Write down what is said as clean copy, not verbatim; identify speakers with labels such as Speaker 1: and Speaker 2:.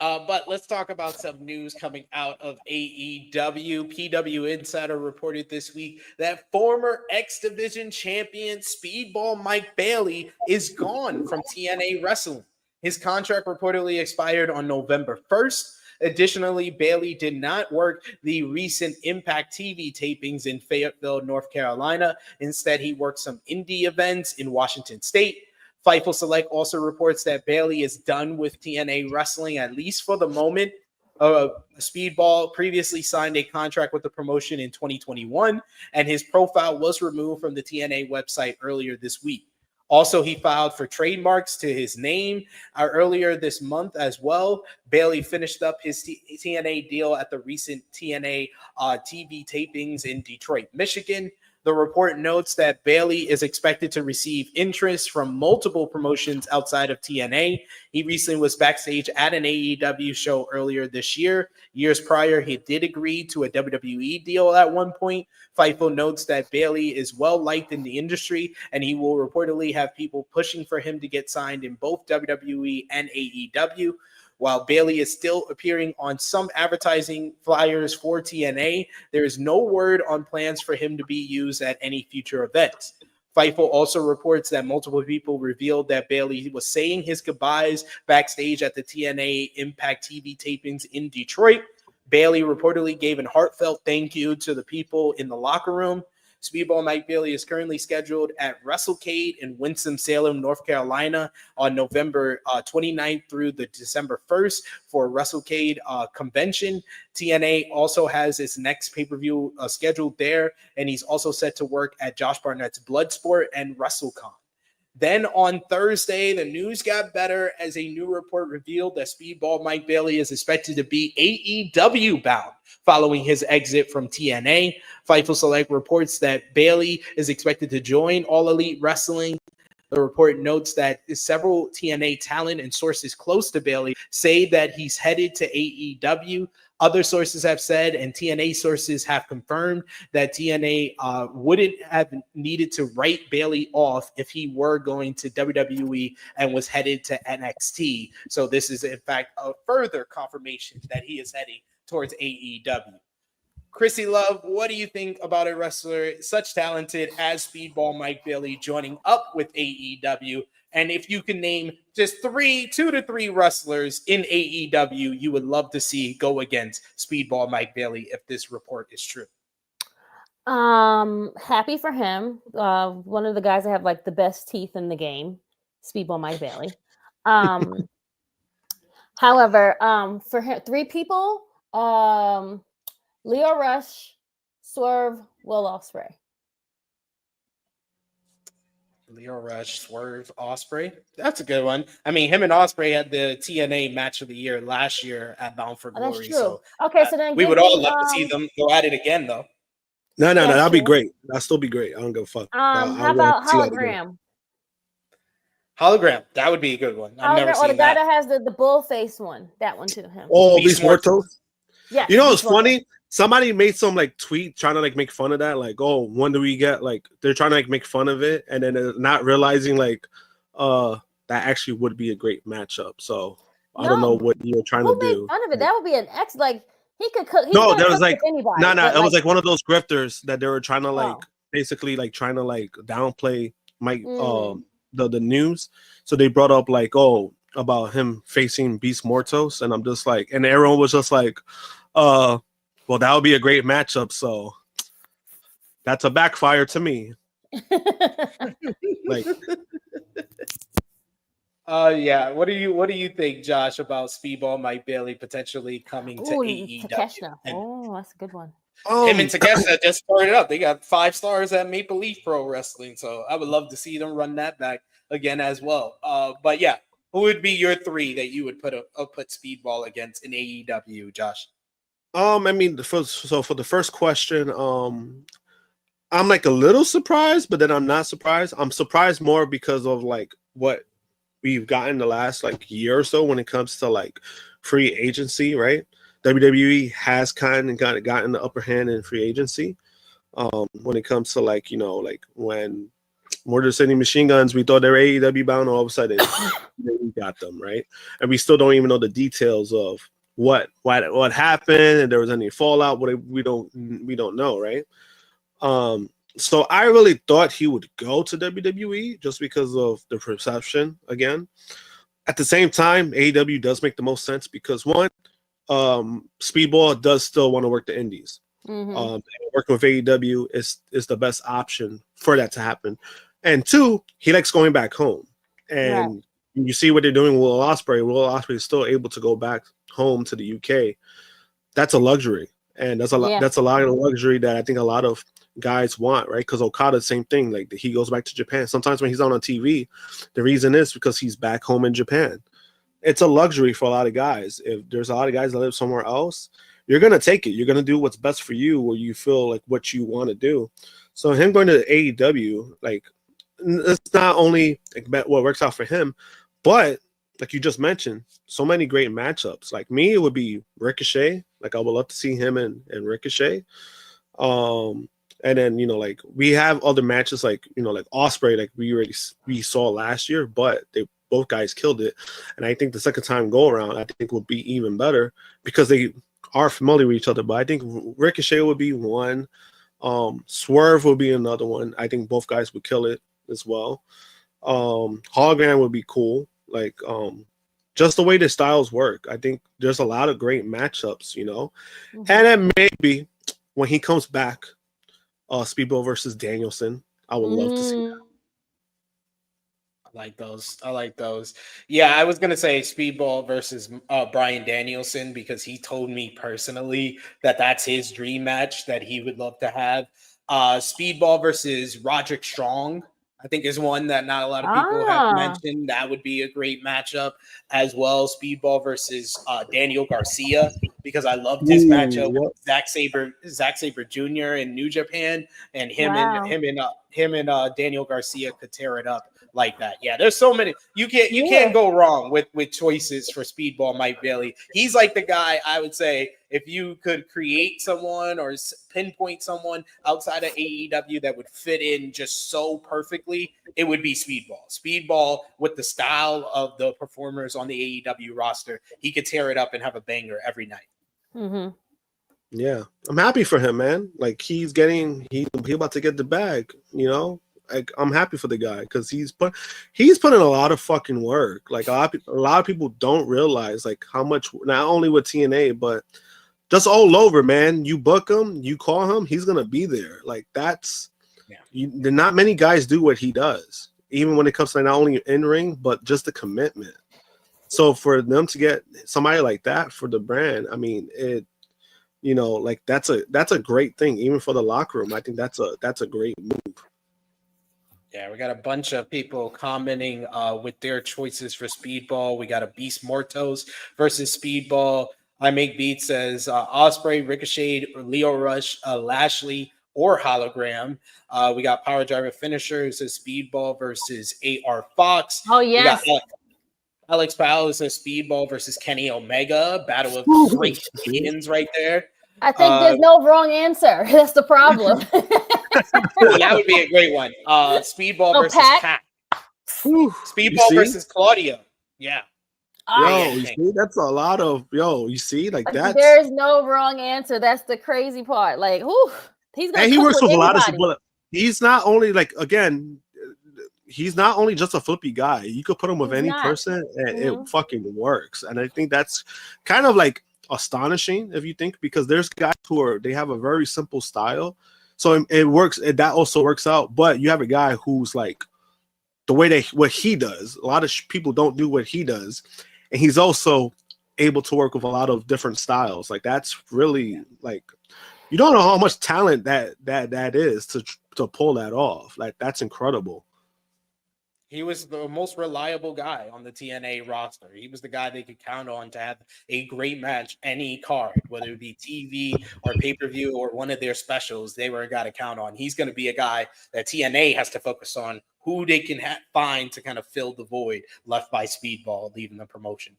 Speaker 1: But let's talk about some news coming out of AEW. PW Insider reported this week that former X Division champion Speedball Mike Bailey is gone from TNA Wrestling. His contract reportedly expired on November 1st. Additionally, Bailey did not work the recent Impact TV tapings in Fayetteville, North Carolina. Instead, he worked some indie events in Washington State. Fightful Select also reports that Bailey is done with TNA Wrestling, at least for the moment. Speedball previously signed a contract with the promotion in 2021, and his profile was removed from the TNA website earlier this week. Also, he filed for trademarks to his name earlier this month as well. Bailey finished up his TNA deal at the recent TNA TV tapings in Detroit, Michigan. The report notes that Bailey is expected to receive interest from multiple promotions outside of TNA. He recently was backstage at an AEW show earlier this year. Years prior, he did agree to a WWE deal at one point. Fightful notes that Bailey is well liked in the industry, and he will reportedly have people pushing for him to get signed in both WWE and AEW. While Bailey is still appearing on some advertising flyers for TNA, there is no word on plans for him to be used at any future events. Fightful also reports that multiple people revealed that Bailey was saying his goodbyes backstage at the TNA Impact TV tapings in Detroit. Bailey reportedly gave a heartfelt thank you to the people in the locker room. Speedball Mike Bailey is currently scheduled at WrestleCade in Winston-Salem, North Carolina on November 29th through the December 1st for WrestleCade convention. TNA also has its next pay-per-view scheduled there, and he's also set to work at Josh Barnett's Bloodsport and WrestleCon. Then on Thursday, the news got better as a new report revealed that Speedball Mike Bailey is expected to be AEW bound following his exit from TNA. Fightful Select reports that Bailey is expected to join All Elite Wrestling. The report notes that several TNA talent and sources close to Bailey say that he's headed to AEW. Other sources have said, and TNA sources have confirmed, that TNA wouldn't have needed to write Bailey off if he were going to WWE and was headed to NXT. So this is, in fact, a further confirmation that he is heading towards AEW. Krssi Love, what do you think about a wrestler such talented as Speedball Mike Bailey joining up with AEW? And if you can name just 2 to 3 wrestlers in AEW you would love to see go against Speedball Mike Bailey if this report is true.
Speaker 2: Happy for him. One of the guys that have like the best teeth in the game, Speedball Mike Bailey. However, for him, 3 people, Leo Rush, Swerve, Will Ospreay.
Speaker 1: Leo Rush, Swerve, Ospreay. That's a good one. I mean, him and Ospreay had the TNA match of the year last year at Bound for Glory.
Speaker 2: That's true.
Speaker 1: So
Speaker 2: okay, so then
Speaker 1: we would all love to see them go at it again, though.
Speaker 3: No, that'll be great. That'll still be great. I don't give a fuck.
Speaker 2: How about Hologram?
Speaker 1: Hologram, that would be a good one. I've never seen
Speaker 2: the guy that has the bull face one. That one too. Him.
Speaker 3: Oh, Beast Mortos.
Speaker 2: Yeah.
Speaker 3: You know what's funny? Somebody made some like tweet trying to like make fun of that. Like, oh, when do we get like they're trying to like make fun of it, and then not realizing like that actually would be a great matchup. So I don't know what you're trying to do.
Speaker 2: Fun of it. That would be an X. Like he could cook.
Speaker 3: No, there was like anybody, it was like one of those grifters that they were trying to like basically like trying to like downplay Mike the news. So they brought up like about him facing Beast Mortos, and I'm just like, and everyone was just like, well, that would be a great matchup. So that's a backfire to me.
Speaker 1: Like, yeah. What do you think, Josh, about Speedball Mike Bailey potentially coming to AEW?
Speaker 2: That's a good one.
Speaker 1: Him and Takeshita just started up. They got 5 stars at Maple Leaf Pro Wrestling, so I would love to see them run that back again as well. But yeah, who would be your 3 that you would put Speedball against in AEW, Josh?
Speaker 3: I mean, for the first question, I'm like a little surprised, but then I'm not surprised. I'm surprised more because of like what we've gotten the last like year or so when it comes to like free agency, right? WWE has kind of gotten the upper hand in free agency when it comes to like, you know, like when Motor City Machine Guns, we thought they were AEW bound. All of a sudden, we got them, right? And we still don't even know the details of what happened, and there was any fallout. We don't know, right? So I really thought he would go to WWE just because of the perception again. At the same time, AEW does make the most sense because one, Speedball does still want to work the indies.
Speaker 2: Mm-hmm.
Speaker 3: Working with AEW is the best option for that to happen. And two, he likes going back home. And you see what they're doing with Will Ospreay. Will Ospreay is still able to go back home to the UK. That's a luxury. And that's a lot. That's a lot of luxury that I think a lot of guys want, right? Because Okada, same thing. Like he goes back to Japan. Sometimes when he's on TV, the reason is because he's back home in Japan. It's a luxury for a lot of guys. If there's a lot of guys that live somewhere else, you're gonna take it. You're gonna do what's best for you, or you feel like what you want to do. So him going to AEW, like it's not only like what works out for him, but like you just mentioned, so many great matchups. Like me, it would be Ricochet. Like I would love to see him and Ricochet. And then like we have other matches like like Ospreay, like we saw last year, but both guys killed it. And I think the second time go around, I think will be even better because they are familiar with each other. But I think Ricochet would be one. Swerve would be another one. I think both guys would kill it as well. Hologram would be cool. Like just the way the styles work. I think there's a lot of great matchups,
Speaker 2: Mm-hmm.
Speaker 3: And then maybe when he comes back, Speedball versus Danielson. I would love to see that.
Speaker 1: I like those. Yeah, I was gonna say Speedball versus Bryan Danielson because he told me personally that that's his dream match that he would love to have. Speedball versus Roderick Strong, I think, is one that not a lot of people have mentioned. That would be a great matchup as well. Speedball versus Daniel Garcia, because I loved his matchup with Zack Sabre Jr. in New Japan, and him and Daniel Garcia could tear it up like that. Yeah, there's so many. You can't go wrong with choices for Speedball Mike Bailey. He's like the guy, I would say, if you could create someone or pinpoint someone outside of AEW that would fit in just so perfectly, it would be Speedball. Speedball, with the style of the performers on the AEW roster, he could tear it up and have a banger every night.
Speaker 2: Mm-hmm.
Speaker 3: Yeah, I'm happy for him, man. Like he's about to get the bag, Like I'm happy for the guy because he's put in a lot of fucking work. Like a lot of people don't realize like how much, not only with TNA but just all over, man. You book him, you call him, he's gonna be there. Like that's not many guys do what he does, even when it comes to not only in ring but just the commitment. So for them to get somebody like that for the brand, I mean it. Like that's a great thing, even for the locker room. I think that's a great move.
Speaker 1: Yeah, we got a bunch of people commenting with their choices for Speedball. We got a Beast Mortos versus Speedball. I Make Beat says Ospreay, Ricochet, Leo Rush, Lashley, or Hologram. We got Power Driver Finisher who says Speedball versus AR Fox.
Speaker 2: Oh, yes.
Speaker 1: We got Alex Powell says Speedball versus Kenny Omega. Battle of great champions right there.
Speaker 2: I think there's no wrong answer. That's the problem.
Speaker 1: That would be a great one. Speedball versus Pat. Speedball versus Claudia. Yeah.
Speaker 3: You see, that's a lot of you see, like that.
Speaker 2: There's no wrong answer. That's the crazy part. Like, he's gonna.
Speaker 3: And he works with a lot of people. He's not only he's not only just a flippy guy. You could put him with any person, and it fucking works. And I think that's kind of like astonishing if you think, because there's guys they have a very simple style, so it works. That also works out. But you have a guy who's like the way what he does. A lot of people don't do what he does. And he's also able to work with a lot of different styles. Like that's really like, you don't know how much talent that is to pull that off. Like that's incredible.
Speaker 1: He was the most reliable guy on the TNA roster. He was the guy they could count on to have a great match any card, whether it be TV or pay-per-view or one of their specials. They were a guy to count on. He's going to be a guy that TNA has to focus on, who they can find to kind of fill the void left by Speedball leaving the promotion.